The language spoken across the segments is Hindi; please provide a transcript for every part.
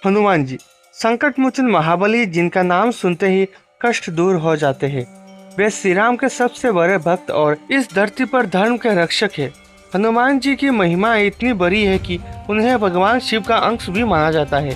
हनुमान जी संकट मोचन महाबली, जिनका नाम सुनते ही कष्ट दूर हो जाते हैं। वे श्री राम के सबसे बड़े भक्त और इस धरती पर धर्म के रक्षक है। हनुमान जी की महिमा इतनी बड़ी है कि उन्हें भगवान शिव का अंश भी माना जाता है।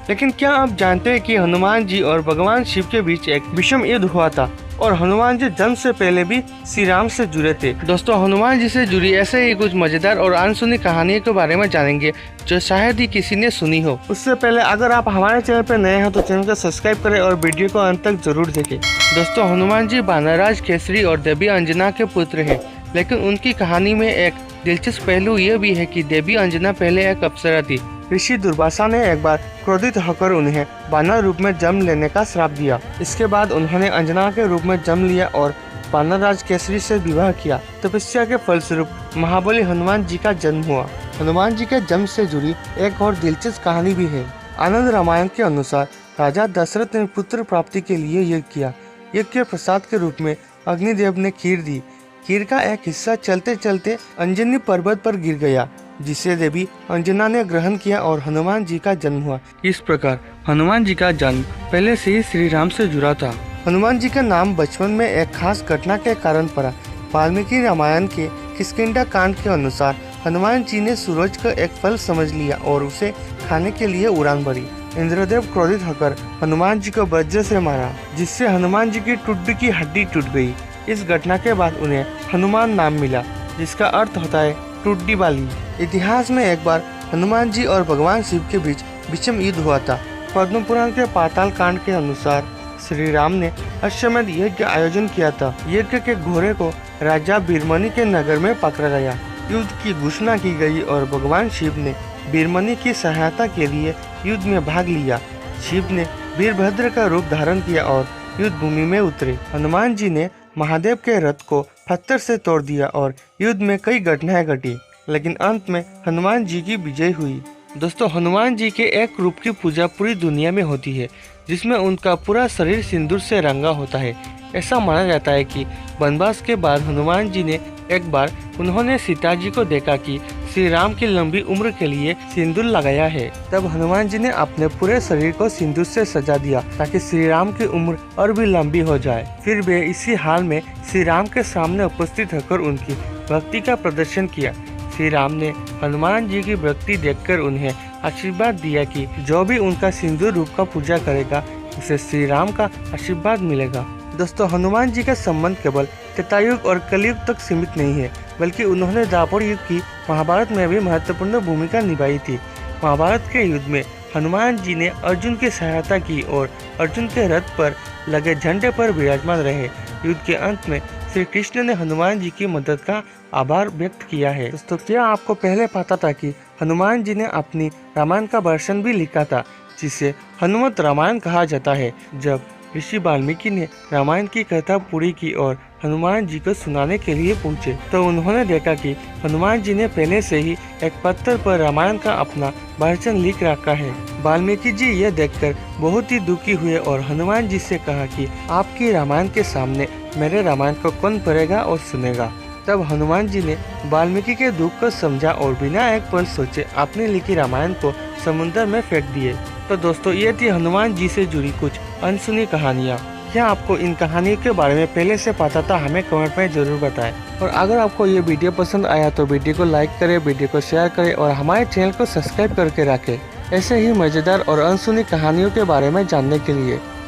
लेकिन क्या आप जानते हैं कि हनुमान जी और भगवान शिव के बीच एक भीषण युद्ध हुआ था और हनुमान जी जन्म से पहले भी श्री राम से जुड़े थे। दोस्तों, हनुमान जी से जुड़ी ऐसे ही कुछ मजेदार और अनसुनी कहानियों के बारे में जानेंगे जो शायद ही किसी ने सुनी हो। उससे पहले अगर आप हमारे चैनल पर नए हैं तो चैनल को सब्सक्राइब करें और वीडियो को अंत तक जरूर देखें। दोस्तों, हनुमान जी वानरराज केसरी और देवी अंजना के पुत्र है, लेकिन उनकी कहानी में एक दिलचस्प पहलू यह भी है कि देवी अंजना पहले एक अप्सरा थी। ऋषि दुर्वासा ने एक बार क्रोधित होकर उन्हें वानर रूप में जन्म लेने का श्राप दिया। इसके बाद उन्होंने अंजना के रूप में जन्म लिया और वानरराज केसरी से विवाह किया। तपस्या के फलस्वरूप महाबली हनुमान जी का जन्म हुआ। हनुमान जी के जन्म से जुड़ी एक और दिलचस्प कहानी भी है। आनंद रामायण के अनुसार राजा दशरथ ने पुत्र प्राप्ति के लिए यज्ञ किया। यज्ञ के प्रसाद के रूप में अग्निदेव ने खीर दी। खीर का एक हिस्सा चलते चलते अंजनी पर्वत पर गिर गया, जिसे देवी अंजना ने ग्रहण किया और हनुमान जी का जन्म हुआ। इस प्रकार हनुमान जी का जन्म पहले से ही श्री राम से जुड़ा था। हनुमान जी का नाम बचपन में एक खास घटना के कारण पड़ा। वाल्मीकि रामायण के किष्किंधा कांड के अनुसार हनुमान जी ने सूरज को एक फल समझ लिया और उसे खाने के लिए उड़ान भरी। इंद्रदेव क्रोधित होकर हनुमान जी को वज्र से मारा, जिससे हनुमान जी की टुड्डी की हड्डी टूट गई। इस घटना के बाद उन्हें हनुमान नाम मिला, जिसका अर्थ होता है टुड्डी वाली। इतिहास में एक बार हनुमान जी और भगवान शिव के बीच भीषण युद्ध हुआ था। पद्म पुराण के पाताल कांड के अनुसार श्री राम ने अश्वमेध यज्ञ का आयोजन किया था। यज्ञ के घोड़े को राजा बीरमणि के नगर में पकड़ा गया। युद्ध की घोषणा की गई और भगवान शिव ने बीरमणि की सहायता के लिए युद्ध में भाग लिया। शिव ने वीरभद्र का रूप धारण किया और युद्ध भूमि में उतरे। हनुमान जी ने महादेव के रथ को पत्थर से तोड़ दिया और युद्ध में कई घटनाएं घटी, लेकिन अंत में हनुमान जी की विजय हुई। दोस्तों, हनुमान जी के एक रूप की पूजा पूरी दुनिया में होती है, जिसमें उनका पूरा शरीर सिंदूर से रंगा होता है। ऐसा माना जाता है कि वनवास के बाद हनुमान जी ने एक बार उन्होंने सीता जी को देखा कि श्री राम की लंबी उम्र के लिए सिंदूर लगाया है। तब हनुमान जी ने अपने पूरे शरीर को सिंदूर से सजा दिया ताकि श्री राम की उम्र और भी लंबी हो जाए। फिर वे इसी हाल में श्री राम के सामने उपस्थित होकर उनकी भक्ति का प्रदर्शन किया। श्री राम ने हनुमान जी की भक्ति देखकर उन्हें आशीर्वाद दिया कि जो भी उनका सिंदूर रूप का पूजा करेगा उसे श्री राम का आशीर्वाद मिलेगा। दोस्तों, हनुमान जी का संबंध केवल त्रेतायुग और कलयुग तक सीमित नहीं है, बल्कि उन्होंने द्वापर युग की महाभारत में भी महत्वपूर्ण भूमिका निभाई थी। महाभारत के युद्ध में हनुमान जी ने अर्जुन की सहायता की और अर्जुन के रथ पर लगे झंडे पर विराजमान रहे। युद्ध के अंत में श्री कृष्ण ने हनुमान जी की मदद का आभार व्यक्त किया है। दोस्तों, क्या आपको पहले पता था कि हनुमान जी ने अपनी रामायण का वर्षन भी लिखा था, जिसे हनुमत रामायण कहा जाता है। जब ऋषि वाल्मीकि ने रामायण की कथा पूरी की और हनुमान जी को सुनाने के लिए पहुँचे, तो उन्होंने देखा कि हनुमान जी ने पहले से ही एक पत्थर पर रामायण का अपना वर्षन लिख रखा है। वाल्मीकि जी यह देखकर बहुत ही दुखी हुए और हनुमान जी से कहा कि आपकी रामायण के सामने मेरे रामायण को कौन पढ़ेगा और सुनेगा। तब हनुमान जी ने वाल्मीकि के दुख को समझा और बिना एक पल सोचे अपनी लिखी रामायण को समुद्र में फेंक दिए। तो दोस्तों, ये थी हनुमान जी से जुड़ी कुछ अनसुनी कहानियाँ। क्या आपको इन कहानियों के बारे में पहले से पता था? हमें कमेंट में जरूर बताएं। और अगर आपको ये वीडियो पसंद आया तो वीडियो को लाइक करें, वीडियो को शेयर करें और हमारे चैनल को सब्सक्राइब करके रखें ऐसे ही मजेदार और अनसुनी कहानियों के बारे में जानने के लिए।